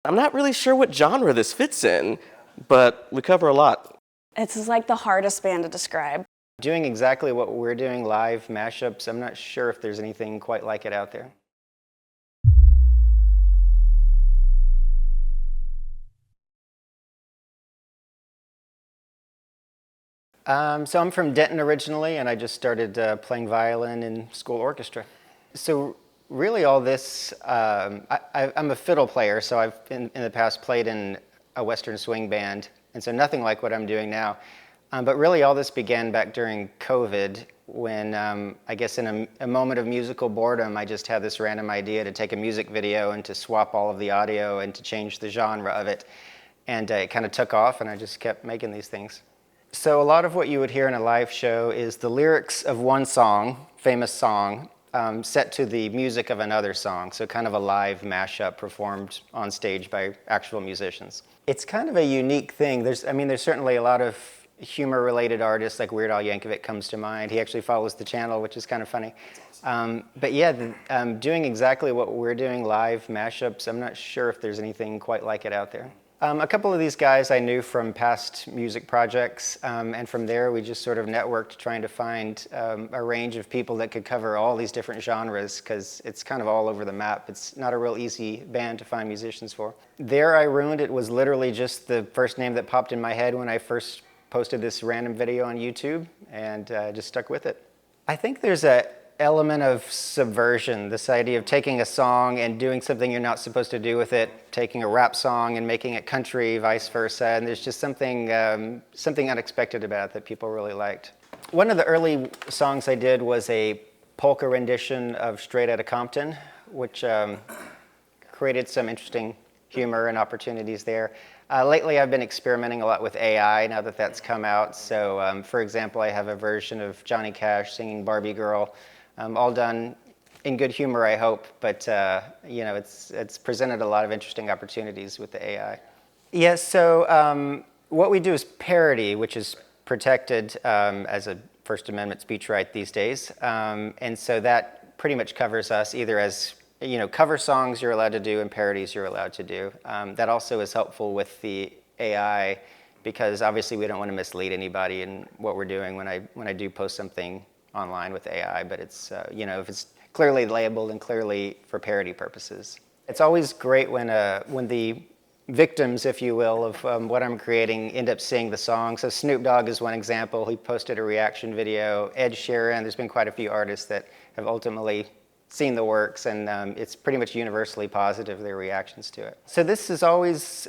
I'm not really sure what genre this fits in, but we cover a lot. It's like the hardest band to describe. Doing exactly what we're doing, live mashups, I'm not sure if there's anything quite like it out there. So I'm from Denton originally, and I just started playing violin in school orchestra. So really all this, I'm a fiddle player, so I've in the past played in a Western swing band, and so nothing like what I'm doing now. But really all this began back during COVID when I guess in a moment of musical boredom, I just had this random idea to take a music video and to swap all of the audio and to change the genre of it. And it kind of took off, and I just kept making these things. So a lot of what you would hear in a live show is the lyrics of one song, famous song, set to the music of another song. So kind of a live mashup performed on stage by actual musicians. It's kind of a unique thing. There's certainly a lot of humor-related artists, like Weird Al Yankovic comes to mind. He actually follows the channel, which is kind of funny. But yeah, doing exactly what we're doing, live mashups, I'm not sure if there's anything quite like it out there. A couple of these guys I knew from past music projects, and from there we just sort of networked trying to find a range of people that could cover all these different genres, because it's kind of all over the map. It's not a real easy band to find musicians for. There I Ruined It was literally just the first name that popped in my head when I first posted this random video on YouTube, and just stuck with it. I think there's an element of subversion, this idea of taking a song and doing something you're not supposed to do with it, taking a rap song and making it country, vice versa, and there's just something unexpected about it that people really liked. One of the early songs I did was a polka rendition of Straight Outta Compton, which created some interesting humor and opportunities there. Lately I've been experimenting a lot with AI now that that's come out. So for example, I have a version of Johnny Cash singing Barbie Girl, all done in good humor, I hope, but you know, it's presented a lot of interesting opportunities with the AI. Yeah, so what we do is parody, which is protected as a First Amendment speech right these days. And so that pretty much covers us either as, you know, cover songs you're allowed to do and parodies you're allowed to do. That also is helpful with the AI, because obviously we don't want to mislead anybody in what we're doing when I do post something online with AI, but it's, you know, if it's clearly labeled and clearly for parody purposes. It's always great when the victims, if you will, of what I'm creating end up seeing the song. So Snoop Dogg is one example. He posted a reaction video. Ed Sheeran, there's been quite a few artists that have ultimately seen the works, and it's pretty much universally positive, their reactions to it. So this is always,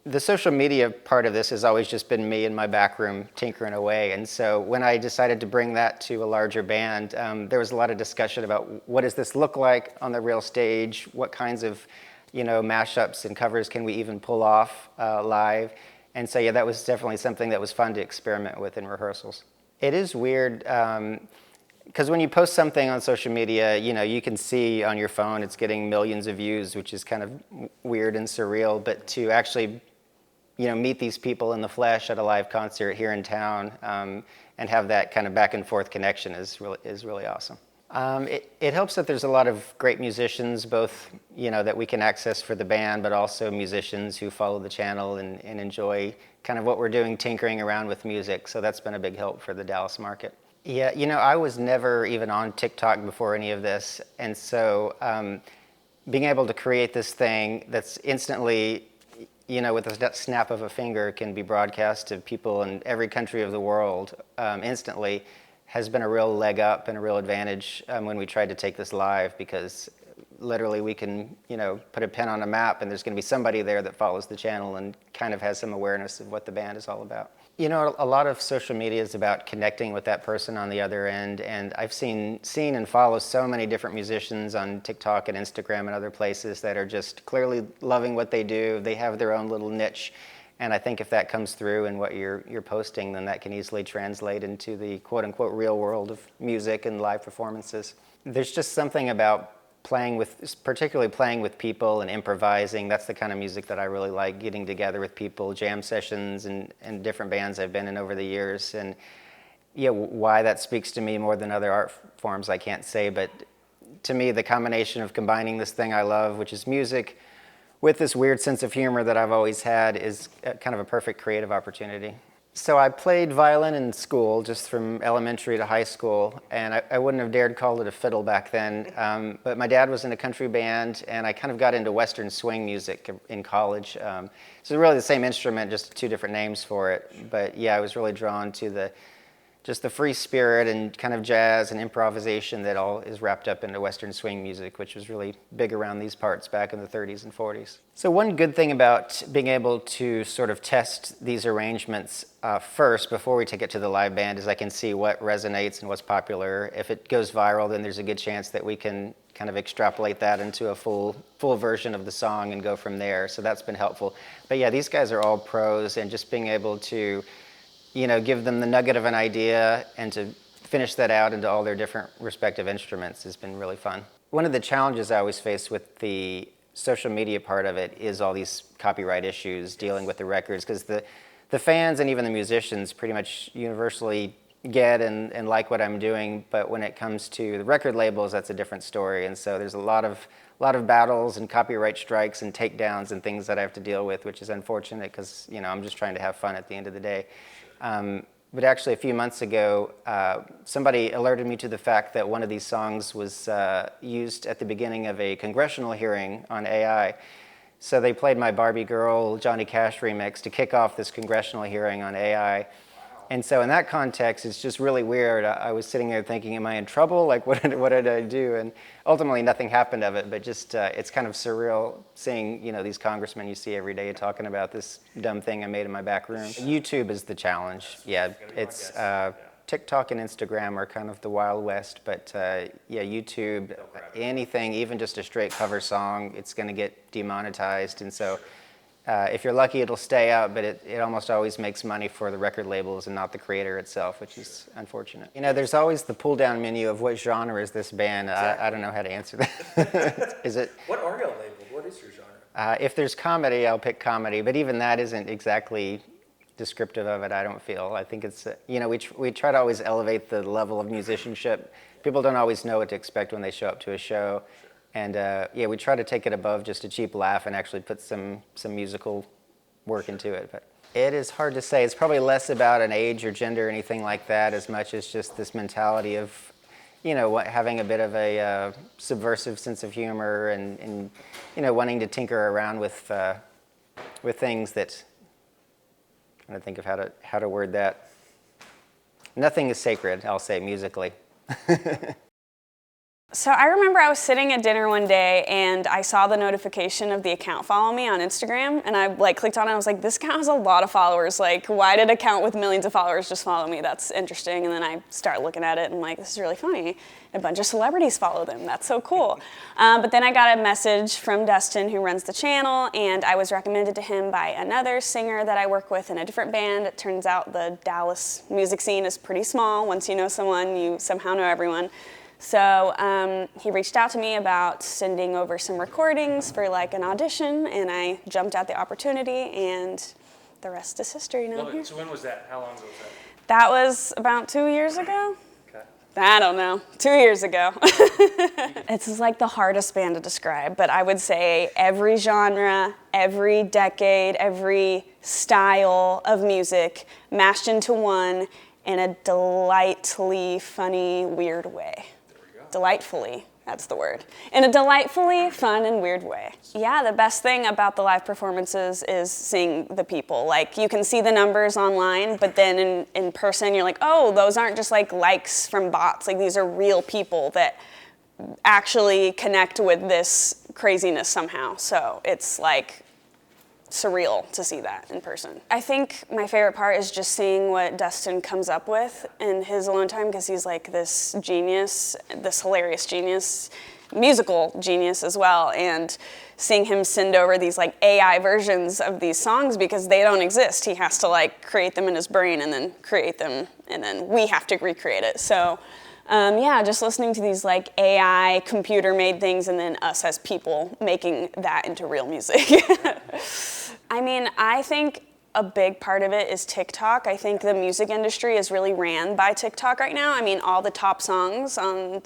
the social media part of this has always just been me in my back room tinkering away. And so when I decided to bring that to a larger band, there was a lot of discussion about what does this look like on the real stage? What kinds of, you know, mashups and covers can we even pull off live? And so yeah, that was definitely something that was fun to experiment with in rehearsals. It is weird, because when you post something on social media, you know, you can see on your phone it's getting millions of views, which is kind of weird and surreal. But to actually, you know, meet these people in the flesh at a live concert here in town and have that kind of back and forth connection is really awesome. It helps that there's a lot of great musicians, both, you know, that we can access for the band, but also musicians who follow the channel and enjoy kind of what we're doing, tinkering around with music. So that's been a big help for the Dallas market. Yeah, you know, I was never even on TikTok before any of this, and so being able to create this thing that's instantly, you know, with a snap of a finger can be broadcast to people in every country of the world instantly, has been a real leg up and a real advantage when we tried to take this live, because literally we can, you know, put a pin on a map and there's going to be somebody there that follows the channel and kind of has some awareness of what the band is all about. You know, a lot of social media is about connecting with that person on the other end, and I've seen and follow so many different musicians on TikTok and Instagram and other places that are just clearly loving what they do. They have their own little niche, and I think if that comes through in what you're posting, then that can easily translate into the quote-unquote real world of music and live performances. There's just something about particularly playing with people and improvising. That's the kind of music that I really like, getting together with people, jam sessions and different bands I've been in over the years. And yeah, why that speaks to me more than other art forms, I can't say, but to me, the combination of combining this thing I love, which is music, with this weird sense of humor that I've always had, is kind of a perfect creative opportunity. So I played violin in school, just from elementary to high school, and I wouldn't have dared call it a fiddle back then. But my dad was in a country band, and I kind of got into Western swing music in college. So really the same instrument, just two different names for it. But yeah, I was really drawn to just the free spirit and kind of jazz and improvisation that all is wrapped up into Western swing music, which was really big around these parts back in the 30s and 40s. So one good thing about being able to sort of test these arrangements first before we take it to the live band is I can see what resonates and what's popular. If it goes viral, then there's a good chance that we can kind of extrapolate that into a full version of the song and go from there. So that's been helpful. But yeah, these guys are all pros, and just being able to give them the nugget of an idea and to finish that out into all their different respective instruments has been really fun. One of the challenges I always face with the social media part of it is all these copyright issues dealing with the records, because the fans and even the musicians pretty much universally get and like what I'm doing, but when it comes to the record labels, that's a different story. And so there's a lot of battles and copyright strikes and takedowns and things that I have to deal with, which is unfortunate because I'm just trying to have fun at the end of the day. But actually, a few months ago, somebody alerted me to the fact that one of these songs was used at the beginning of a congressional hearing on AI. So they played my Barbie Girl Johnny Cash remix to kick off this congressional hearing on AI. And so in that context, it's just really weird. I was sitting there thinking, am I in trouble? Like, what did I do? And ultimately, nothing happened of it, but just it's kind of surreal seeing, these congressmen you see every day talking about this dumb thing I made in my back room. YouTube is the challenge. Yeah, it's TikTok and Instagram are kind of the Wild West, but yeah, YouTube, anything, even just a straight cover song, it's going to get demonetized. And so if you're lucky, it'll stay out, but it almost always makes money for the record labels and not the creator itself, which is unfortunate. There's always the pull-down menu of what genre is this band. Exactly. I don't know how to answer that. Is it? What are y'all labeled? What is your genre? If there's comedy, I'll pick comedy, but even that isn't exactly descriptive of it, I don't feel. I think it's, we try to always elevate the level of musicianship. People don't always know what to expect when they show up to a show. And yeah, we try to take it above just a cheap laugh and actually put some musical work into it. But it is hard to say. It's probably less about an age or gender or anything like that, as much as just this mentality of, having a bit of a subversive sense of humor and wanting to tinker around with things that. I'm trying to think of how to word that. Nothing is sacred, I'll say, musically. So I remember I was sitting at dinner one day and I saw the notification of the account follow me on Instagram, and I clicked on it and I was like, this account has a lot of followers. Why did an account with millions of followers just follow me? That's interesting. And then I start looking at it and this is really funny. A bunch of celebrities follow them. That's so cool. But then I got a message from Dustin, who runs the channel, and I was recommended to him by another singer that I work with in a different band. It turns out the Dallas music scene is pretty small. Once you know someone, you somehow know everyone. So he reached out to me about sending over some recordings for an audition, and I jumped at the opportunity, and the rest is history now. So when was that? How long ago was that? That was about 2 years ago. Okay. I don't know, 2 years ago. It's the hardest band to describe, but I would say every genre, every decade, every style of music mashed into one in a delightfully funny, weird way. Delightfully, that's the word. In a delightfully fun and weird way. Yeah, the best thing about the live performances is seeing the people. You can see the numbers online, but then in person you're like, oh, those aren't just likes from bots. These are real people that actually connect with this craziness somehow. So it's surreal to see that in person. I think my favorite part is just seeing what Dustin comes up with in his alone time, because he's this genius, this hilarious genius, musical genius as well, and seeing him send over these AI versions of these songs because they don't exist. He has to create them in his brain and then create them, and then we have to recreate it. So yeah, just listening to these AI computer-made things and then us as people making that into real music. I think a big part of it is TikTok. I think the music industry is really ran by TikTok right now. All the top songs on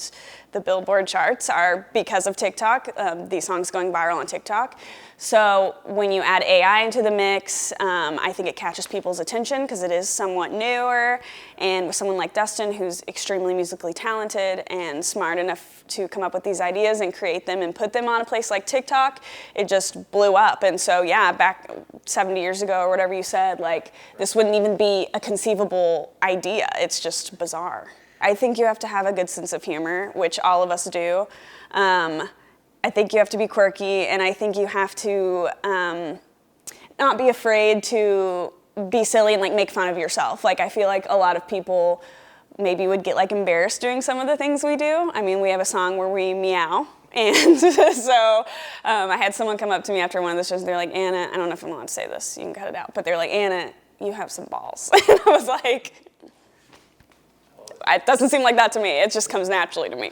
the Billboard charts are because of TikTok, these songs going viral on TikTok. So when you add AI into the mix, I think it catches people's attention because it is somewhat newer. And with someone like Dustin, who's extremely musically talented and smart enough to come up with these ideas and create them and put them on a place like TikTok, it just blew up. And so yeah, back 70 years ago or whatever you said, like this wouldn't even be a conceivable idea. It's just bizarre. I think you have to have a good sense of humor, which all of us do. I think you have to be quirky, and I think you have to not be afraid to be silly and like make fun of yourself. Like I feel like a lot of people maybe would get like embarrassed doing some of the things we do. I mean, we have a song where we meow. And so I had someone come up to me after one of the shows, they're like, Anna, I don't know if I'm allowed to say this, you can cut it out, but they're like, Anna, you have some balls. And I was like, it doesn't seem like that to me, it just comes naturally to me.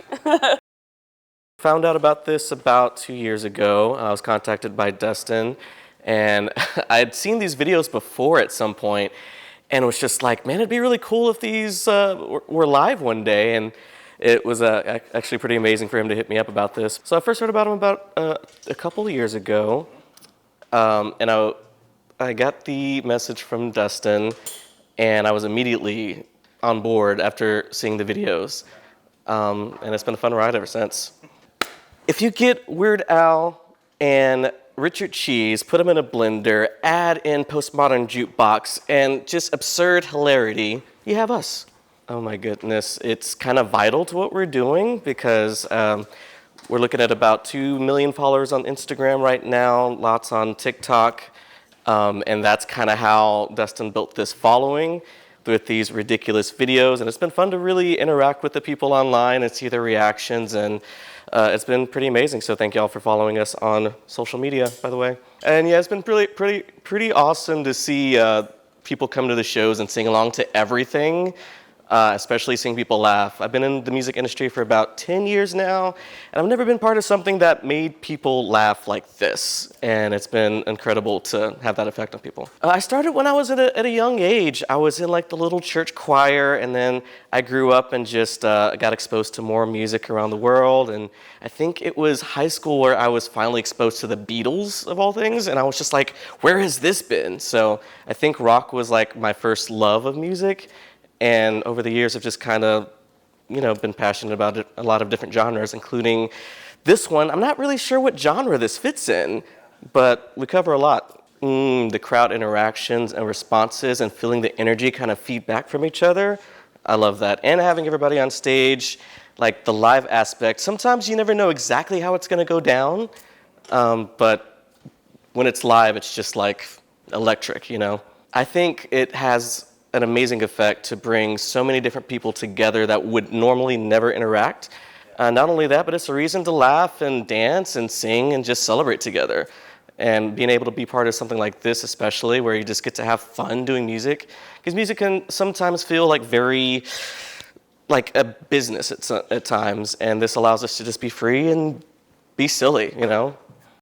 Found out about this about 2 years ago. I was contacted by Dustin, and I had seen these videos before at some point, and was just like, man, it'd be really cool if these were live one day. And it was actually pretty amazing for him to hit me up about this. So I first heard about him about a couple of years ago, and I got the message from Dustin, and I was immediately on board after seeing the videos, and it's been a fun ride ever since. If you get Weird Al and Richard Cheese, put them in a blender, add in postmodern jukebox, and just absurd hilarity, you have us. Oh my goodness, it's kind of vital to what we're doing because we're looking at about 2 million followers on Instagram right now, lots on TikTok, and that's kind of how Dustin built this following with these ridiculous videos, and it's been fun to really interact with the people online and see their reactions, and it's been pretty amazing. So thank y'all for following us on social media, by the way. And yeah, it's been pretty awesome to see people come to the shows and sing along to everything. Especially seeing people laugh. I've been in the music industry for about 10 years now, and I've never been part of something that made people laugh like this, and it's been incredible to have that effect on people. I started when I was at a young age. I was in like the little church choir, and then I grew up and just got exposed to more music around the world, and I think it was high school where I was finally exposed to the Beatles, of all things, and I was just like, where has this been? So I think rock was like my first love of music. And over the years, I've just kind of, been passionate about it, a lot of different genres, including this one. I'm not really sure what genre this fits in, but we cover a lot. The crowd interactions and responses and feeling the energy kind of feedback from each other. I love that. And having everybody on stage, like the live aspect. Sometimes you never know exactly how it's going to go down, but when it's live, it's just like electric, I think it has an amazing effect to bring so many different people together that would normally never interact. Not only that, but it's a reason to laugh and dance and sing and just celebrate together. And being able to be part of something like this, especially where you just get to have fun doing music, because music can sometimes feel like very like a business at times, and this allows us to just be free and be silly,